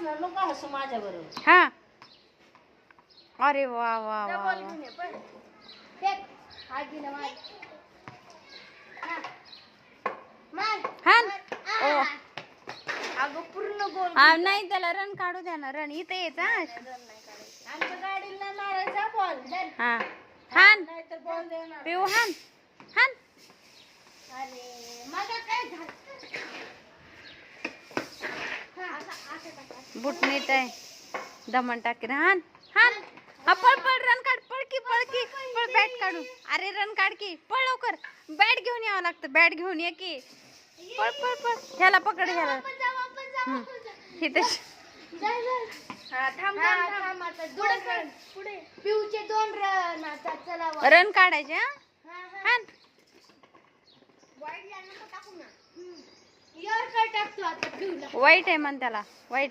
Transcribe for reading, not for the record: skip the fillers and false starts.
हसणार नको हसू माझ्या बरोबर. हा. अरे वा वा वा बॉल वा. घेऊन ये पण फेक आगी ना मार मार हान. ओ अगं पूर्ण गोल नाही त्याला रन काढू द्या ना. रन इथे यायचा. आमच्या गाडीला मारायचा बॉल हा हान. नाहीतर बॉल देणार. पिऊ हान हान. अरे माझा काय झालं बुट नीट आहे. दमन टाकी हान हान. हा पळ पळ रन काढ. पळ की पळ बॅट काढू. अरे रन काढ की पळ लवकर. बॅट घेऊन यावं लागतं. बॅट घेऊन ये की. पळ पळ पळ. ह्याला पकड ह्याला. इथे थांब आता 2 रन पुढे पिऊचे 2 रन आता चला रन काढायचे. हान. वाईट टाकू ना यार काय टाकतो आता पिऊला वाईट आहे म्हण त्याला. वाईट